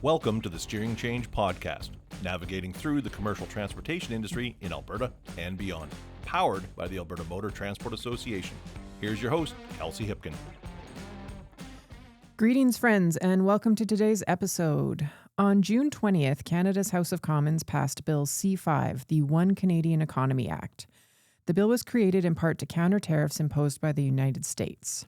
Welcome to the Steering Change Podcast, navigating through the commercial transportation industry in Alberta and beyond, powered by the Alberta Motor Transport Association. Here's your host, Kelsey Hipkin. Greetings, friends, and welcome to today's episode. On June 20th, Canada's House of Commons passed Bill C-5, the One Canadian Economy Act. The bill was created in part to counter tariffs imposed by the United States.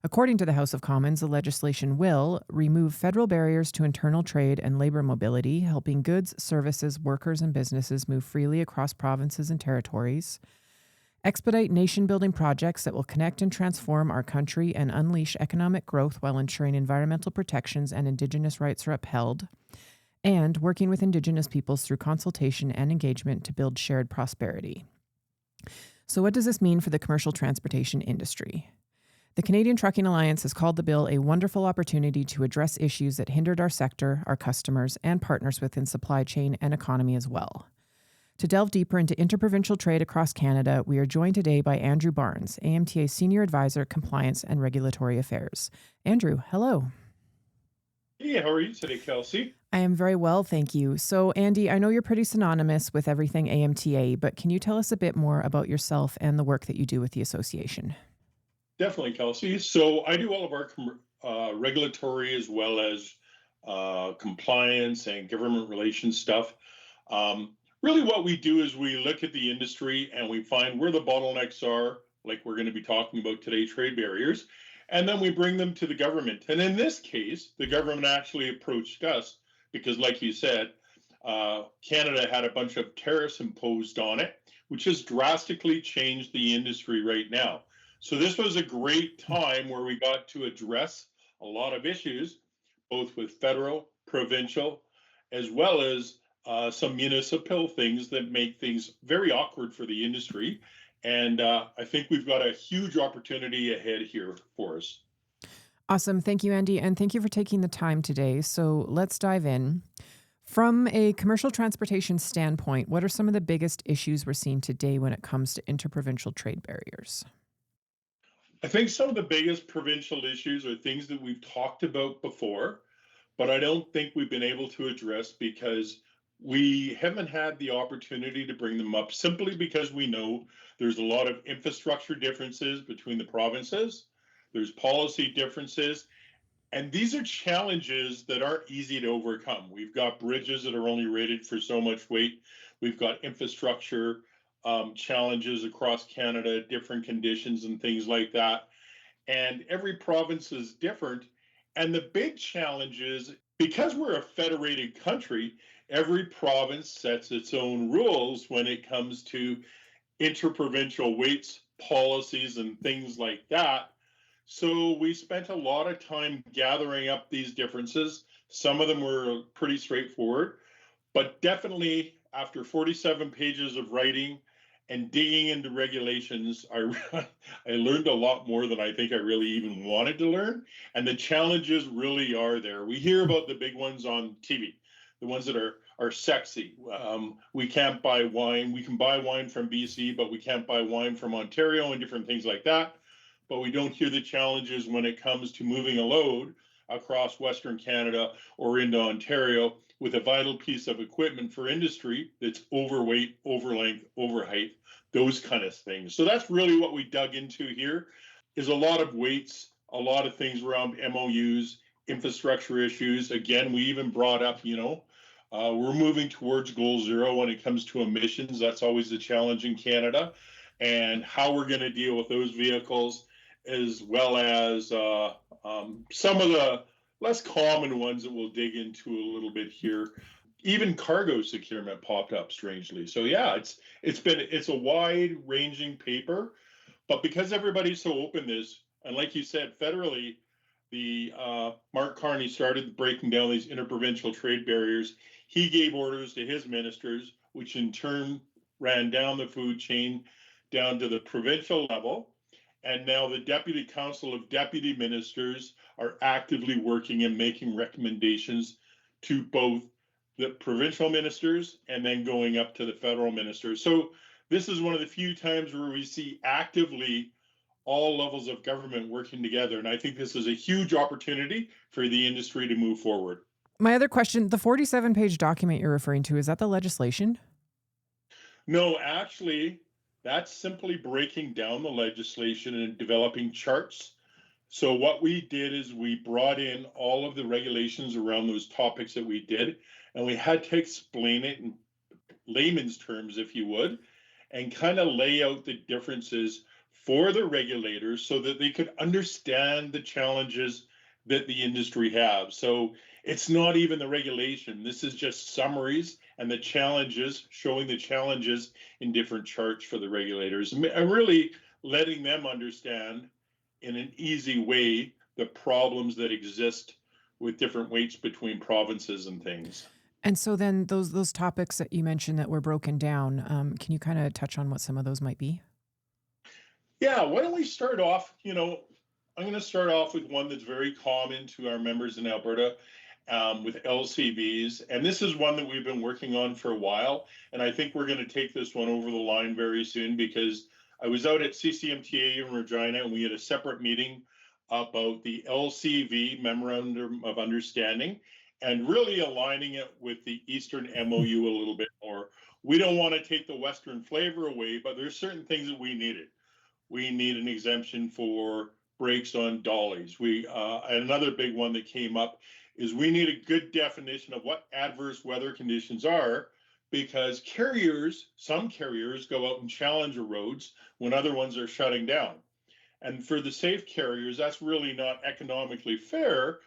According to the House of Commons, the legislation will remove federal barriers to internal trade and labor mobility, helping goods, services, workers, and businesses move freely across provinces and territories, expedite nation-building projects that will connect and transform our country and unleash economic growth while ensuring environmental protections and Indigenous rights are upheld, and working with Indigenous peoples through consultation and engagement to build shared prosperity. So what does this mean for the commercial transportation industry? The Canadian Trucking Alliance has called the bill a wonderful opportunity to address issues that hindered our sector, our customers, and partners within supply chain and economy as well. To delve deeper into interprovincial trade across Canada, we are joined today by Andrew Barnes, AMTA Senior Advisor, Compliance and Regulatory Affairs. Andrew, hello. Hey, how are you today, Kelsey? I am very well, thank you. So, Andy, I know you're pretty synonymous with everything AMTA, but can you tell us a bit more about yourself and the work that you do with the association? Definitely, Kelsey. So I do all of our regulatory as well as compliance and government relations stuff. Really what we do is we look at the industry and we find where the bottlenecks are, like we're going to be talking about today, trade barriers, and then we bring them to the government. And in this case, the government actually approached us because, like you said, Canada had a bunch of tariffs imposed on it, which has drastically changed the industry right now. So this was a great time where we got to address a lot of issues, both with federal, provincial, as well as some municipal things that make things very awkward for the industry. And I think we've got a huge opportunity ahead here for us. Awesome. Thank you, Andy. And thank you for taking the time today. So let's dive in. From a commercial transportation standpoint, what are some of the biggest issues we're seeing today when it comes to interprovincial trade barriers? I think some of the biggest provincial issues are things that we've talked about before, but I don't think we've been able to address because we haven't had the opportunity to bring them up simply because we know there's a lot of infrastructure differences between the provinces, there's policy differences, and these are challenges that aren't easy to overcome. We've got bridges that are only rated for so much weight. We've got infrastructure challenges across Canada, different conditions and things like that. And every province is different. And the big challenge is because we're a federated country, every province sets its own rules when it comes to interprovincial weights, policies, and things like that. So we spent a lot of time gathering up these differences. Some of them were pretty straightforward, but definitely after 47 pages of writing and digging into regulations, I learned a lot more than I think I really even wanted to learn. And the challenges really are there. We hear about the big ones on TV, the ones that are sexy. We can't buy wine. We can buy wine from BC, but we can't buy wine from Ontario and different things like that. But we don't hear the challenges when it comes to moving a load across Western Canada or into Ontario with a vital piece of equipment for industry that's overweight, over length, over height, those kind of things. So that's really what we dug into here is a lot of weights, a lot of things around MOUs, infrastructure issues. Again, we even brought up, we're moving towards goal zero when it comes to emissions. That's always a challenge in Canada, and how we're going to deal with those vehicles, as well as some of the less common ones that we'll dig into a little bit here. Even cargo securement popped up strangely. So yeah, it's a wide-ranging paper, but because everybody's so open this, and like you said, federally, the Mark Carney started breaking down these interprovincial trade barriers. He gave orders to his ministers, which in turn ran down the food chain down to the provincial level. And now the Deputy Council of Deputy Ministers are actively working and making recommendations to both the provincial ministers and then going up to the federal ministers. So this is one of the few times where we see actively all levels of government working together. And I think this is a huge opportunity for the industry to move forward. My other question, the 47-page document you're referring to, is that the legislation? No, actually, that's simply breaking down the legislation and developing charts. So what we did is we brought in all of the regulations around those topics that we did, and we had to explain it in layman's terms, if you would, and kind of lay out the differences for the regulators so that they could understand the challenges that the industry have. So it's not even the regulation. This is just summaries and the challenges, showing the challenges in different charts for the regulators, and really letting them understand in an easy way the problems that exist with different weights between provinces and things. And so then those topics that you mentioned that were broken down, can you kind of touch on what some of those might be? Yeah, why don't we start off? I'm going to start off with one that's very common to our members in Alberta, with LCVs. And this is one that we've been working on for a while. And I think we're going to take this one over the line very soon, because I was out at CCMTA in Regina and we had a separate meeting about the LCV Memorandum of Understanding and really aligning it with the Eastern MOU a little bit more. We don't want to take the Western flavor away, but there's certain things that we needed. We need an exemption for brakes on dollies. Another big one that came up is we need a good definition of what adverse weather conditions are, because some carriers go out and challenge roads when other ones are shutting down. And for the safe carriers, that's really not economically fair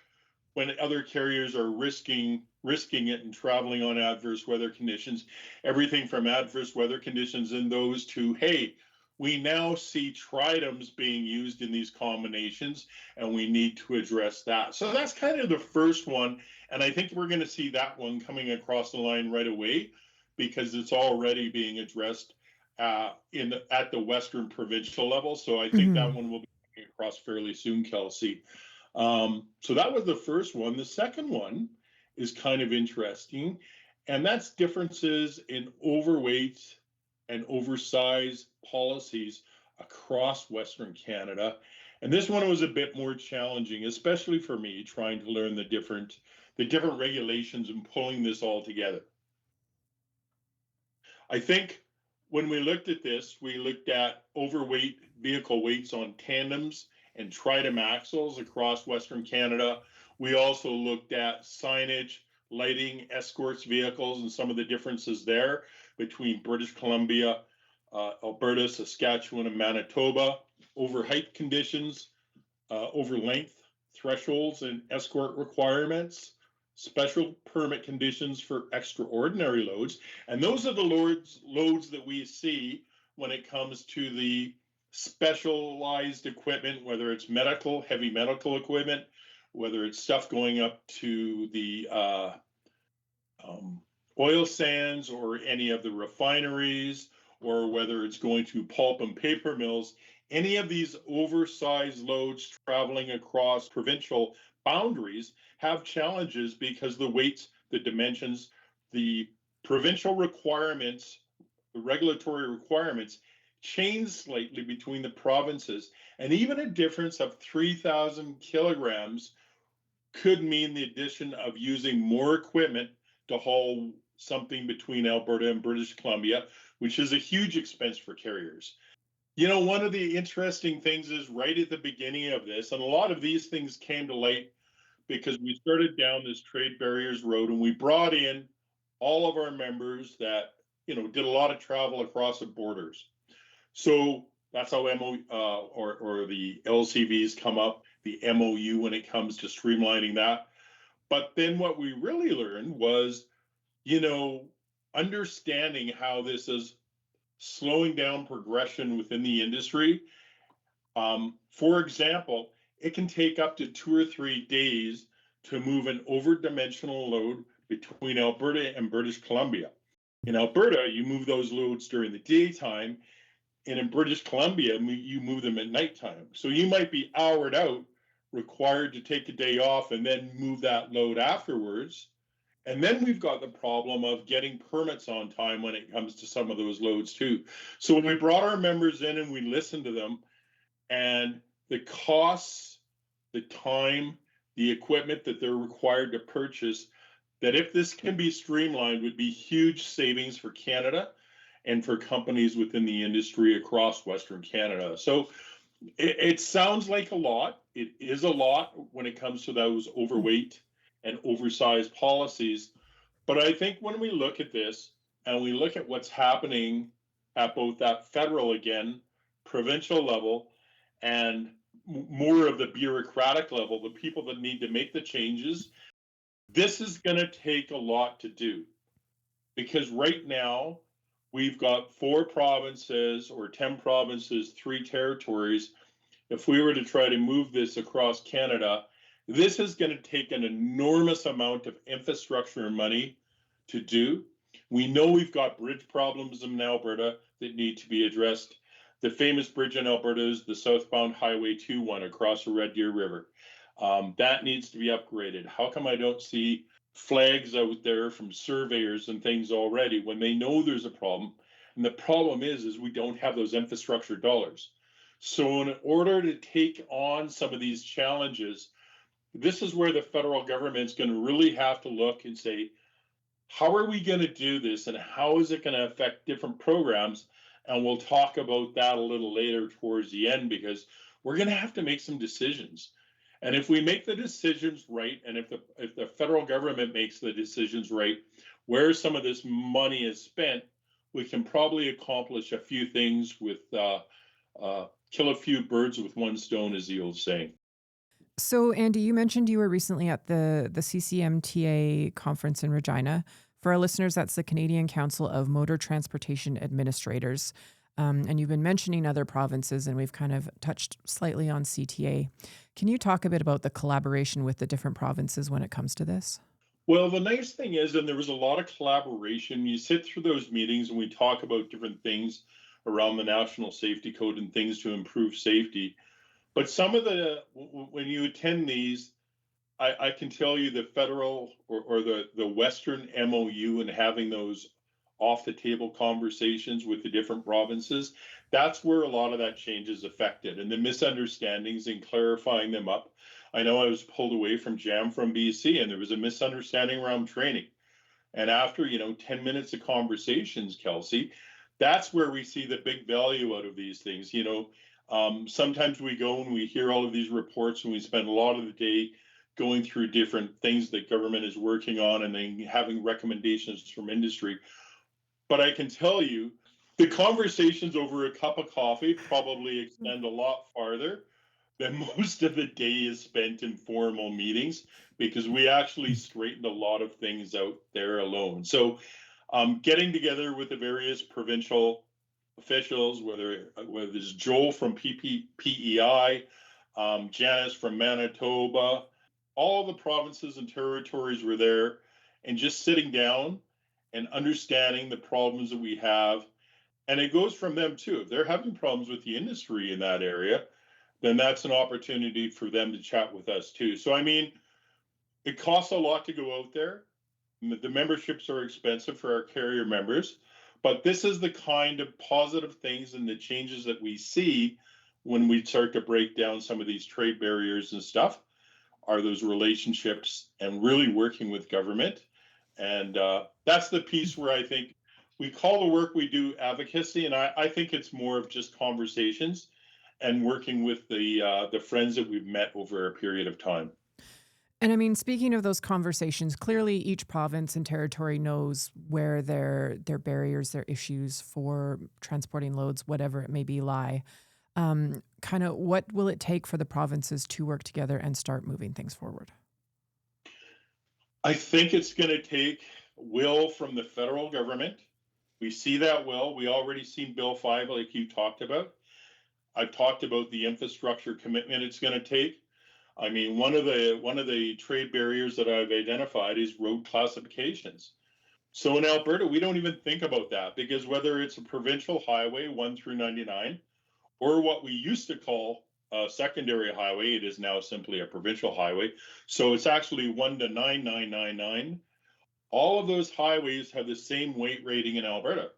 when other carriers are risking it and traveling on adverse weather conditions. Everything from adverse weather conditions in those to, hey, we now see tritums being used in these combinations, and we need to address that. So that's kind of the first one. And I think we're going to see that one coming across the line right away, because it's already being addressed at the Western provincial level. So I think that one will be coming across fairly soon, Kelsey. So that was the first one. The second one is kind of interesting, and that's differences in overweight and oversized policies across Western Canada. And this one was a bit more challenging, especially for me, trying to learn the different regulations and pulling this all together. I think when we looked at this, we looked at overweight vehicle weights on tandems and tridem axles across Western Canada. We also looked at signage, lighting, escorts vehicles, and some of the differences there between British Columbia, Alberta, Saskatchewan, and Manitoba, over height conditions, over length thresholds and escort requirements, special permit conditions for extraordinary loads. And those are the loads that we see when it comes to the specialized equipment, whether it's heavy medical equipment, whether it's stuff going up to the oil sands or any of the refineries, or whether it's going to pulp and paper mills. Any of these oversized loads traveling across provincial boundaries have challenges because the weights, the dimensions, the provincial requirements, the regulatory requirements change slightly between the provinces. And even a difference of 3,000 kilograms could mean the addition of using more equipment to haul something between Alberta and British Columbia, which is a huge expense for carriers. One of the interesting things is right at the beginning of this, and a lot of these things came to light because we started down this trade barriers road, and we brought in all of our members that, did a lot of travel across the borders. So that's how or the LCVs come up, the MOU when it comes to streamlining that. But then what we really learned was, understanding how this is slowing down progression within the industry. For example, it can take up to 2 or 3 days to move an over-dimensional load between Alberta and British Columbia. In Alberta, you move those loads during the daytime, and in British Columbia, you move them at nighttime. So you might be houred out, required to take a day off and then move that load afterwards. And then we've got the problem of getting permits on time when it comes to some of those loads too. So when we brought our members in and we listened to them, and the costs, the time, the equipment that they're required to purchase that if this can be streamlined would be huge savings for Canada and for companies within the industry across Western Canada. So it sounds like a lot. It is a lot when it comes to those overweight and oversized policies. But I think when we look at this and we look at what's happening at both that federal, again, provincial level, and more of the bureaucratic level, the people that need to make the changes, this is going to take a lot to do. Because right now, we've got 4 provinces or 10 provinces, 3 territories. If we were to try to move this across Canada, this is going to take an enormous amount of infrastructure and money to do. We know we've got bridge problems in Alberta that need to be addressed. The famous bridge in Alberta is the southbound Highway 21 across the Red Deer River. That needs to be upgraded. How come I don't see flags out there from surveyors and things already when they know there's a problem? And the problem is we don't have those infrastructure dollars. So in order to take on some of these challenges, this is where the federal government's going to really have to look and say, how are we going to do this and how is it going to affect different programs? And we'll talk about that a little later towards the end, because we're going to have to make some decisions. And if we make the decisions right, and if the federal government makes the decisions right, where some of this money is spent, we can probably accomplish a few things with kill a few birds with one stone, is the old saying. So, Andy, you mentioned you were recently at the CCMTA conference in Regina. For our listeners, that's the Canadian Council of Motor Transportation Administrators. And you've been mentioning other provinces, and we've kind of touched slightly on CTA. Can you talk a bit about the collaboration with the different provinces when it comes to this? Well, the nice thing is, and there was a lot of collaboration, you sit through those meetings and we talk about different things around the National Safety Code and things to improve safety. But some of when you attend these, I can tell you the federal or the Western MOU and having those off the table conversations with the different provinces, that's where a lot of that change is affected, and the misunderstandings and clarifying them up. I know I was pulled away from JAM from BC and there was a misunderstanding around training. And after, 10 minutes of conversations, Kelsey, that's where we see the big value out of these things. Sometimes we go and we hear all of these reports and we spend a lot of the day going through different things that government is working on and then having recommendations from industry. But I can tell you, the conversations over a cup of coffee probably extend a lot farther than most of the day is spent in formal meetings, because we actually straightened a lot of things out there alone. So getting together with the various provincial officials, whether it's Joel from PEI, Janice from Manitoba, all the provinces and territories were there, and just sitting down and understanding the problems that we have. And it goes from them too. If they're having problems with the industry in that area, then that's an opportunity for them to chat with us too. So, it costs a lot to go out there. The memberships are expensive for our carrier members, but this is the kind of positive things and the changes that we see when we start to break down some of these trade barriers and stuff, are those relationships and really working with government. And that's the piece where I think we call the work we do advocacy, and I think it's more of just conversations and working with the friends that we've met over a period of time. And speaking of those conversations, clearly each province and territory knows where their barriers, their issues for transporting loads, whatever it may be, lie. Kind of what will it take for the provinces to work together and start moving things forward? I think it's going to take will from the federal government. We see that will. We already seen Bill 5, like you talked about. I've talked about the infrastructure commitment it's going to take. One of the trade barriers that I've identified is road classifications. So in Alberta, we don't even think about that, because whether it's a provincial highway 1 through 99, or what we used to call a secondary highway, it is now simply a provincial highway. So it's actually 1 to 9999. All of those highways have the same weight rating in Alberta.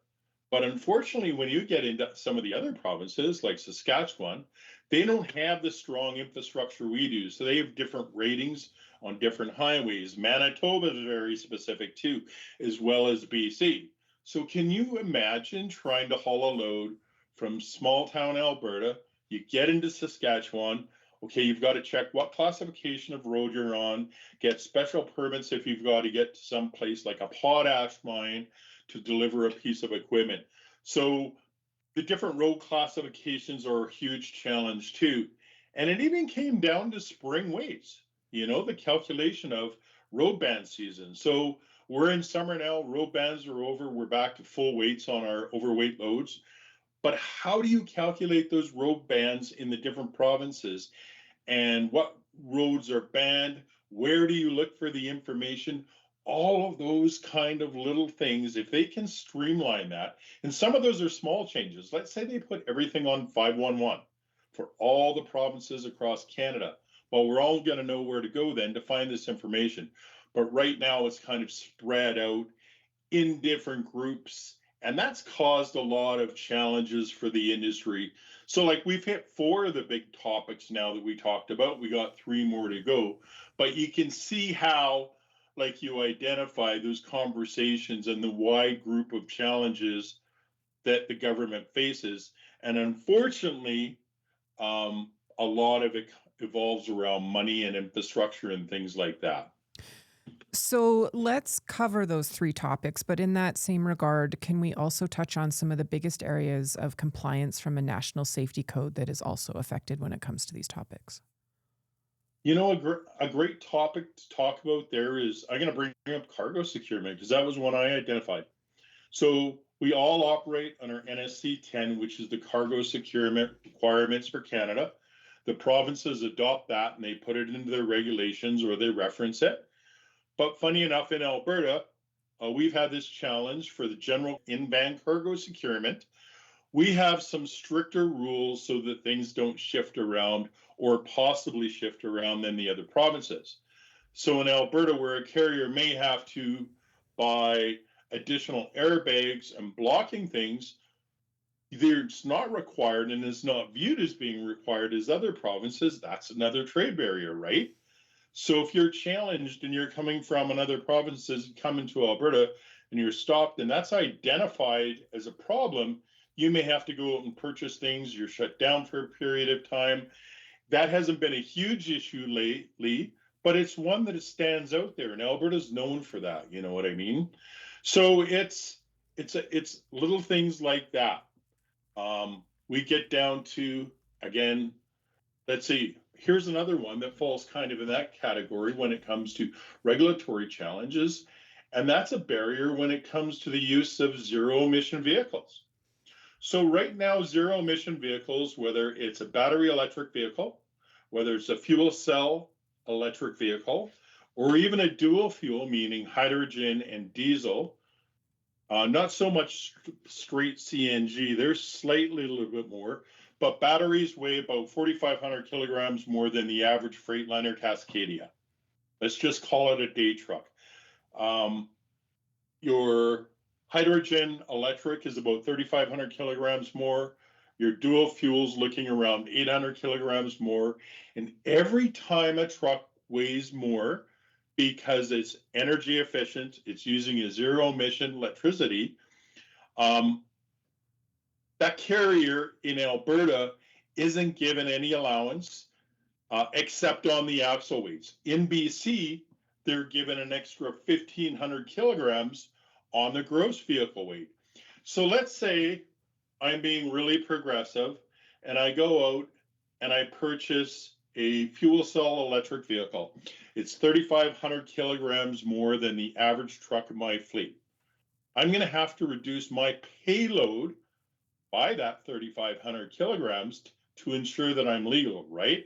But unfortunately, when you get into some of the other provinces like Saskatchewan, They don't have the strong infrastructure we do. So they have different ratings on different highways. Manitoba is very specific too, as well as BC. So can you imagine trying to haul a load from small town Alberta? You get into Saskatchewan. Okay, you've got to check what classification of road you're on, get special permits if you've got to get to some place like a potash mine to deliver a piece of equipment. So the different road classifications are a huge challenge too. And it even came down to spring weights, the calculation of road ban season. So we're in summer now, road bans are over, we're back to full weights on our overweight loads. But how do you calculate those road bans in the different provinces? And what roads are banned? Where do you look for the information? All of those kind of little things, if they can streamline that, and some of those are small changes. Let's say they put everything on 511 for all the provinces across Canada. Well, we're all going to know where to go then to find this information. But right now it's kind of spread out in different groups, and that's caused a lot of challenges for the industry. So like we've hit 4 of the big topics now that we talked about. We got 3 more to go, but you can see how, like you identify those conversations and the wide group of challenges that the government faces. And unfortunately, a lot of it evolves around money and infrastructure and things like that. So let's cover those 3 topics, but in that same regard, can we also touch on some of the biggest areas of compliance from a national safety code that is also affected when it comes to these topics? A great topic to talk about there is, I'm going to bring up cargo securement because that was one I identified. So we all operate under NSC 10, which is the cargo securement requirements for Canada. The provinces adopt that and they put it into their regulations or they reference it. But funny enough, in Alberta, we've had this challenge for the general in-van cargo securement. We have some stricter rules so that things don't shift around or possibly shift around than the other provinces. So in Alberta, where a carrier may have to buy additional airbags and blocking things, either it's not required and is not viewed as being required as other provinces, that's another trade barrier, right? So if you're challenged and you're coming from another provinces, come into Alberta and you're stopped and that's identified as a problem, you may have to go out and purchase things. You're shut down for a period of time. That hasn't been a huge issue lately, but it's one that stands out there. And Alberta's known for that. You know what I mean? So it's little things like that. We get down to, again, let's see, here's another one that falls kind of in that category when it comes to regulatory challenges. And that's a barrier when it comes to the use of zero emission vehicles. So right now, zero emission vehicles, whether it's a battery electric vehicle, whether it's a fuel cell electric vehicle, or even a dual fuel, meaning hydrogen and diesel, not so much straight CNG, they're slightly a little bit more, but batteries weigh about 4,500 kilograms more than the average Freightliner Cascadia. Let's just call it a day truck. Your hydrogen electric is about 3,500 kilograms more. Your dual fuel's looking around 800 kilograms more. And every time a truck weighs more, because it's energy efficient, it's using a zero emission electricity, that carrier in Alberta isn't given any allowance except on the axle weights. In BC, they're given an extra 1,500 kilograms on the gross vehicle weight. So let's say I'm being really progressive and I go out and I purchase a fuel cell electric vehicle. It's 3,500 kilograms more than the average truck in my fleet. I'm going to have to reduce my payload by that 3,500 kilograms to ensure that I'm legal, right?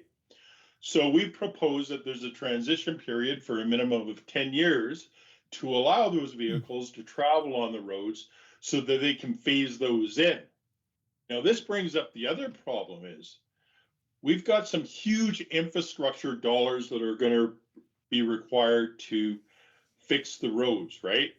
So we propose that there's a transition period for a minimum of 10 years to allow those vehicles to travel on the roads so that they can phase those in. Now, this brings up the other problem is we've got some huge infrastructure dollars that are going to be required to fix the roads, right?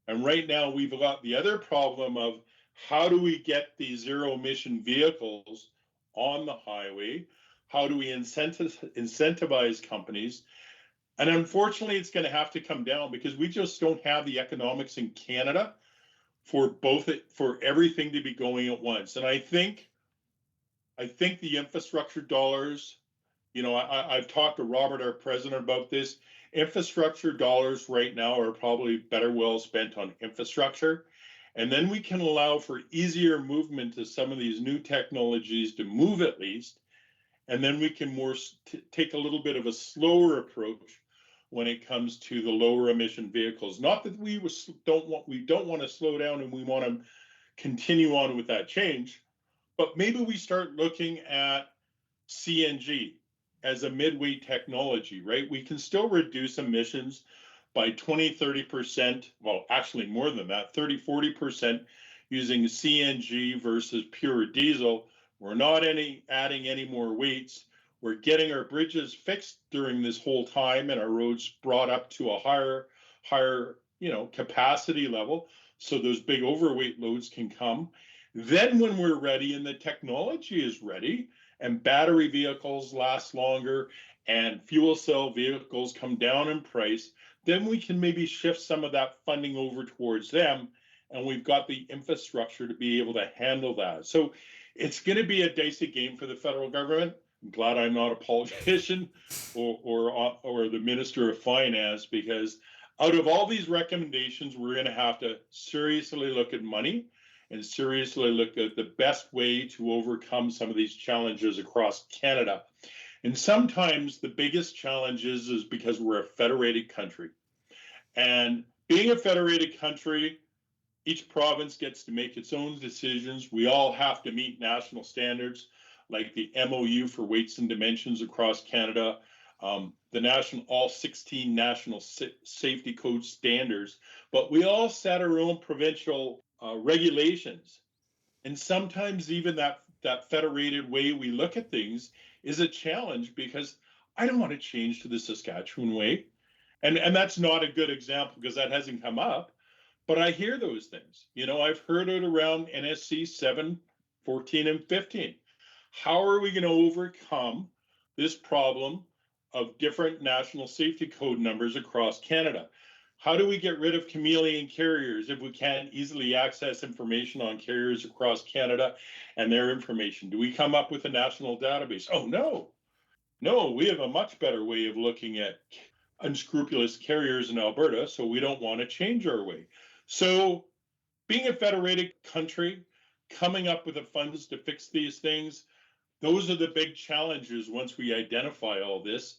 And right now we've got the other problem of how do we get these zero emission vehicles on the highway? How do we incentivize companies? And unfortunately, it's going to have to come down because we just don't have the economics in Canada for everything to be going at once. And I think the infrastructure dollars, I've talked to Robert, our president, about this. Infrastructure dollars right now are probably better well spent on infrastructure. And then we can allow for easier movement to some of these new technologies to move at least. And then we can take a little bit of a slower approach when it comes to the lower emission vehicles. Not that we don't want to slow down and we want to continue on with that change, but maybe we start looking at CNG as a midway technology, right? We can still reduce emissions by 20, 30%, well, actually more than that, 30, 40% using CNG versus pure diesel. We're not adding any more weights. We're getting our bridges fixed during this whole time and our roads brought up to a higher, capacity level. So those big overweight loads can come. Then when we're ready and the technology is ready and battery vehicles last longer and fuel cell vehicles come down in price, then we can maybe shift some of that funding over towards them. And we've got the infrastructure to be able to handle that. So it's going to be a dicey game for the federal government. I'm glad I'm not a politician or the Minister of Finance, because out of all these recommendations, we're going to have to seriously look at money and seriously look at the best way to overcome some of these challenges across Canada. And sometimes the biggest challenge is because we're a federated country. And being a federated country, each province gets to make its own decisions. We all have to meet national standards like the MOU for weights and dimensions across Canada, all 16 national safety code standards, but we all set our own provincial regulations. And sometimes even that federated way we look at things is a challenge, because I don't want to change to the Saskatchewan way. And that's not a good example because that hasn't come up, but I hear those things. I've heard it around NSC 7, 14, and 15. How are we going to overcome this problem of different national safety code numbers across Canada? How do we get rid of chameleon carriers if we can't easily access information on carriers across Canada and their information? Do we come up with a national database? Oh, no, we have a much better way of looking at unscrupulous carriers in Alberta, so we don't want to change our way. So being a federated country, coming up with the funds to fix these things, those are the big challenges once we identify all this,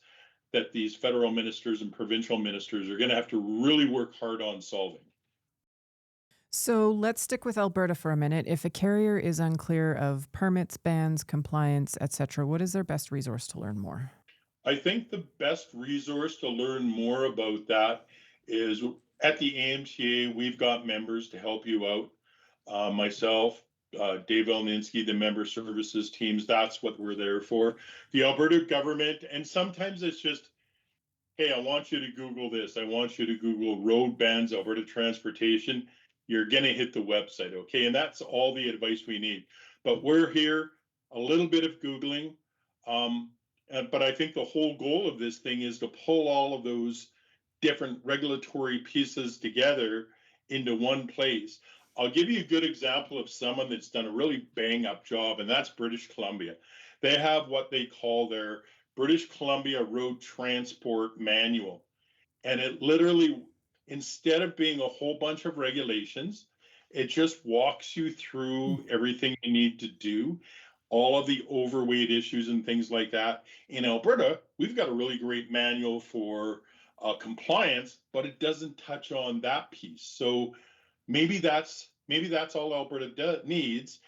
that these federal ministers and provincial ministers are going to have to really work hard on solving. So let's stick with Alberta for a minute. If a carrier is unclear of permits, bans, compliance, etc., what is their best resource to learn more? I think the best resource to learn more about that is at the AMTA. We've got members to help you out. Myself, Dave Elninski, the member services teams, that's what we're there for. The Alberta government, and sometimes it's just, hey, I want you to Google this. I want you to Google road bans, Alberta transportation. You're going to hit the website, okay? And that's all the advice we need. But we're here, a little bit of Googling. But I think the whole goal of this thing is to pull all of those different regulatory pieces together into one place. I'll give you a good example of someone that's done a really bang-up job, and that's British Columbia. They have what they call their British Columbia Road Transport Manual. And it literally, instead of being a whole bunch of regulations, it just walks you through everything you need to do, all of the overweight issues and things like that. In Alberta, we've got a really great manual for compliance, but it doesn't touch on that piece. So maybe that's all Alberta needs.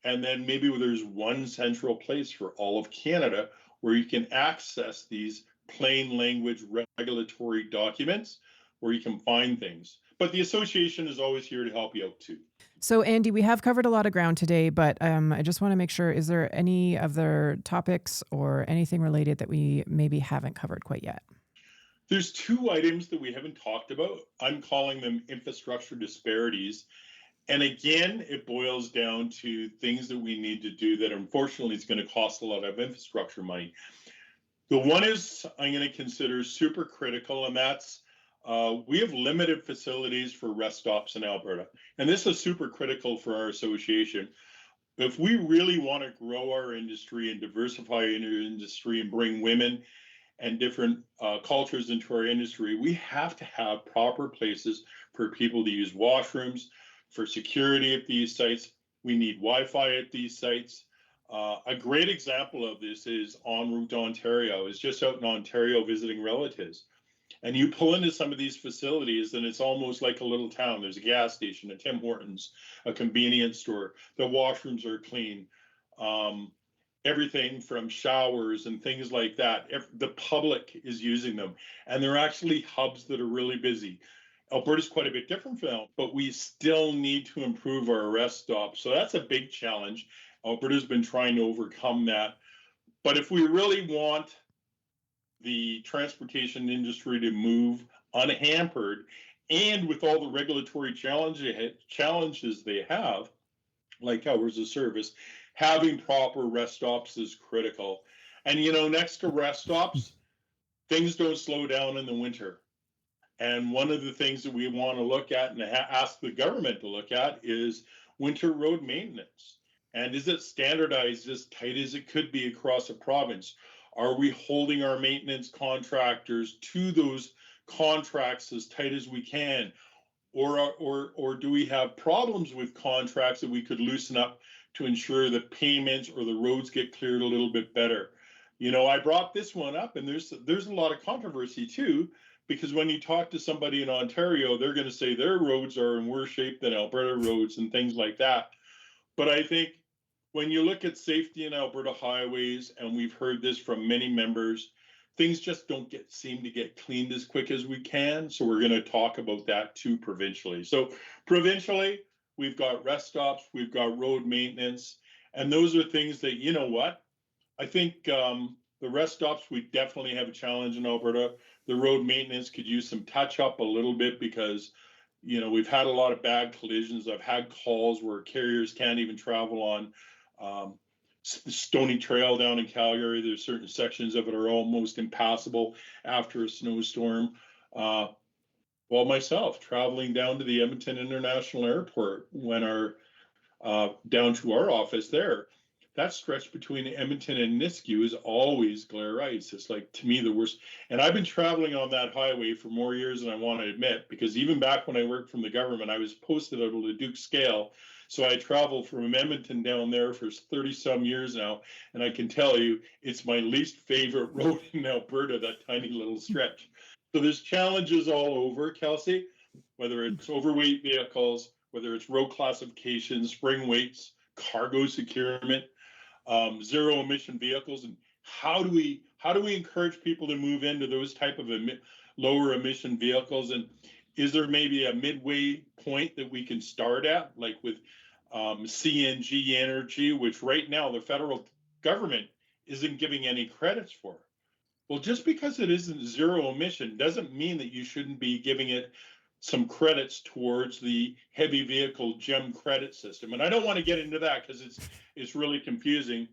And then maybe there's one central place for all of Canada where you can access these plain language regulatory documents where you can find things. But the association is always here to help you out too. So, Andy, we have covered a lot of ground today, but I just want to make sure, is there any other topics or anything related that we maybe haven't covered quite yet? There's two items that we haven't talked about. I'm calling them infrastructure disparities. And again, it boils down to things that we need to do that unfortunately is going to cost a lot of infrastructure money. The one is I'm going to consider super critical, and that's we have limited facilities for rest stops in Alberta. And this is super critical for our association. If we really want to grow our industry and diversify our industry and bring women and different cultures into our industry, we have to have proper places for people to use washrooms, for security at these sites. We need Wi-Fi at these sites. A great example of this is en route to Ontario. I was just out in Ontario visiting relatives. And you pull into some of these facilities and it's almost like a little town. There's a gas station, a Tim Hortons, a convenience store. The washrooms are clean. Everything from showers and things like that. The public is using them. And they're actually hubs that are really busy. Alberta's quite a bit different from that, but we still need to improve our rest stops. So that's a big challenge. Alberta's been trying to overcome that. But if we really want the transportation industry to move unhampered and with all the regulatory challenges they have, like hours of service, having proper rest stops is critical. And, next to rest stops, things don't slow down in the winter. And one of the things that we want to look at and ask the government to look at is winter road maintenance. And is it standardized as tight as it could be across a province? Are we holding our maintenance contractors to those contracts as tight as we can? Or do we have problems with contracts that we could loosen up to ensure that payments or the roads get cleared a little bit better? I brought this one up, and there's a lot of controversy too, because when you talk to somebody in Ontario, they're going to say their roads are in worse shape than Alberta roads and things like that. But I think when you look at safety in Alberta highways, and we've heard this from many members, things just don't seem to get cleaned as quick as we can. So we're going to talk about that too provincially. So provincially, we've got rest stops, we've got road maintenance, and those are things that, I think the rest stops, we definitely have a challenge in Alberta. The road maintenance could use some touch up a little bit because, we've had a lot of bad collisions. I've had calls where carriers can't even travel on Stony Trail down in Calgary. There's certain sections of it are almost impassable after a snowstorm. Myself traveling down to the Edmonton International Airport when down to our office there, that stretch between Edmonton and Nisku is always glare ice. It's like, to me, the worst. And I've been traveling on that highway for more years than I want to admit, because even back when I worked from the government, I was posted out of Leduc Scale. So I traveled from Edmonton down there for 30 some years now. And I can tell you, it's my least favorite road in Alberta, that tiny little stretch. So there's challenges all over, Kelsey, whether it's overweight vehicles, whether it's road classification, spring weights, cargo securement, zero emission vehicles, and how do we encourage people to move into those type of lower emission vehicles? And is there maybe a midway point that we can start at, like with CNG energy, which right now the federal government isn't giving any credits for? Well, just because it isn't zero emission doesn't mean that you shouldn't be giving it some credits towards the heavy vehicle GEM credit system. And I don't want to get into that because it's really confusing.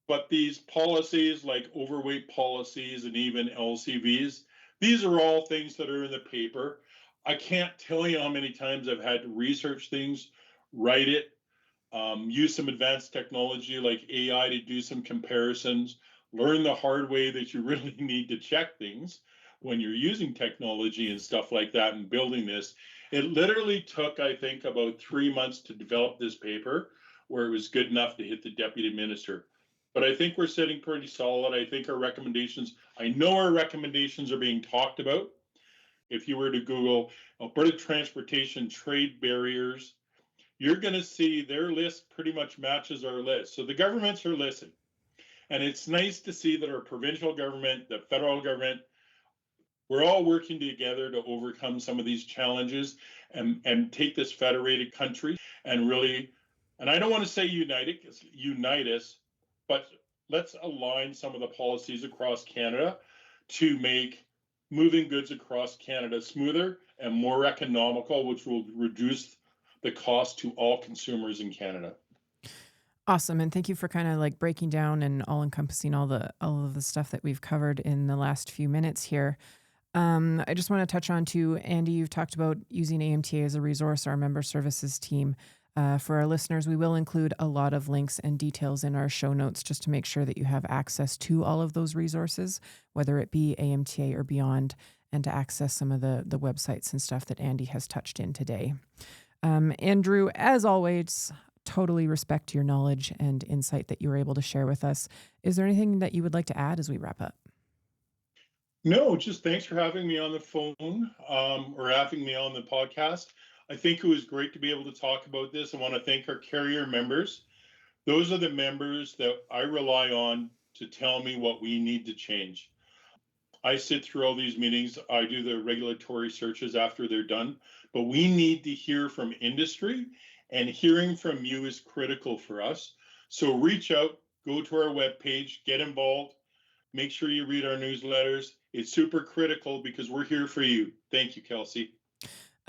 But these policies like overweight policies and even LCVs, these are all things that are in the paper. I can't tell you how many times I've had to research things, write it, use some advanced technology like AI to do some comparisons, learn the hard way that you really need to check things when you're using technology and stuff like that and building this. It literally took, I think, about 3 months to develop this paper where it was good enough to hit the deputy minister. But I think we're sitting pretty solid. I think I know our recommendations are being talked about. If you were to Google Alberta transportation trade barriers, you're going to see their list pretty much matches our list. So the governments are listening. And it's nice to see that our provincial government, the federal government, we're all working together to overcome some of these challenges and take this federated country and really, and I don't want to say unite us, but let's align some of the policies across Canada to make moving goods across Canada smoother and more economical, which will reduce the cost to all consumers in Canada. Awesome. And thank you for kind of like breaking down and all encompassing all of the stuff that we've covered in the last few minutes here. I just want to touch on too, Andy, you've talked about using AMTA as a resource, our member services team. For our listeners, we will include a lot of links and details in our show notes just to make sure that you have access to all of those resources, whether it be AMTA or beyond, and to access some of the websites and stuff that Andy has touched in today. Andrew, as always, totally respect your knowledge and insight that you were able to share with us. Is there anything that you would like to add as we wrap up? No, just thanks for having me on the phone or having me on the podcast. I think it was great to be able to talk about this. I want to thank our carrier members. Those are the members that I rely on to tell me what we need to change. I sit through all these meetings. I do the regulatory searches after they're done, but we need to hear from industry, and hearing from you is critical for us. So reach out, go to our webpage, get involved, make sure you read our newsletters. It's super critical because we're here for you. Thank you, Kelsey.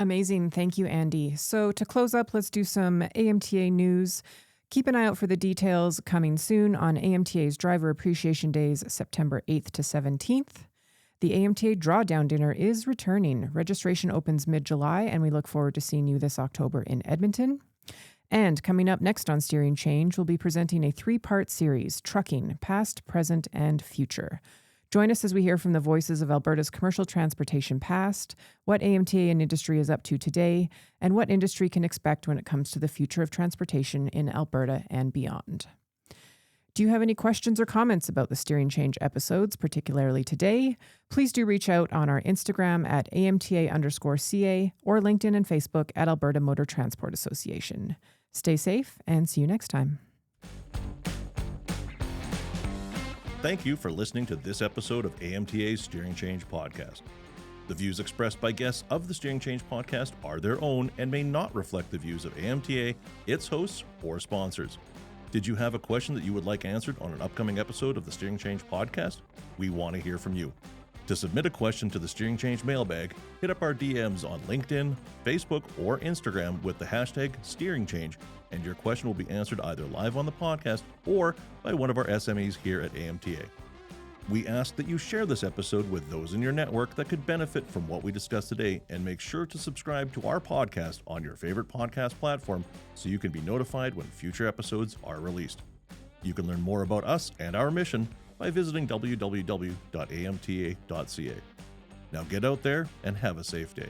Amazing. Thank you, Andy. So to close up, let's do some AMTA news. Keep an eye out for the details coming soon on AMTA's Driver Appreciation Days, September 8th to 17th. The AMTA Drawdown Dinner is returning. Registration opens mid-July, and we look forward to seeing you this October in Edmonton. And coming up next on Steering Change, we'll be presenting a 3-part series, Trucking, Past, Present, and Future. Join us as we hear from the voices of Alberta's commercial transportation past, what AMTA and industry is up to today, and what industry can expect when it comes to the future of transportation in Alberta and beyond. Do you have any questions or comments about the Steering Change episodes, particularly today? Please do reach out on our Instagram at AMTA_CA or LinkedIn and Facebook at Alberta Motor Transport Association. Stay safe and see you next time. Thank you for listening to this episode of AMTA's Steering Change podcast. The views expressed by guests of the Steering Change podcast are their own and may not reflect the views of AMTA, its hosts, or sponsors. Did you have a question that you would like answered on an upcoming episode of the Steering Change podcast? We want to hear from you. To submit a question to the Steering Change mailbag, hit up our DMs on LinkedIn, Facebook, or Instagram with the hashtag Steering Change, and your question will be answered either live on the podcast or by one of our SMEs here at AMTA. We ask that you share this episode with those in your network that could benefit from what we discussed today, and make sure to subscribe to our podcast on your favorite podcast platform so you can be notified when future episodes are released. You can learn more about us and our mission by visiting www.amta.ca. Now get out there and have a safe day.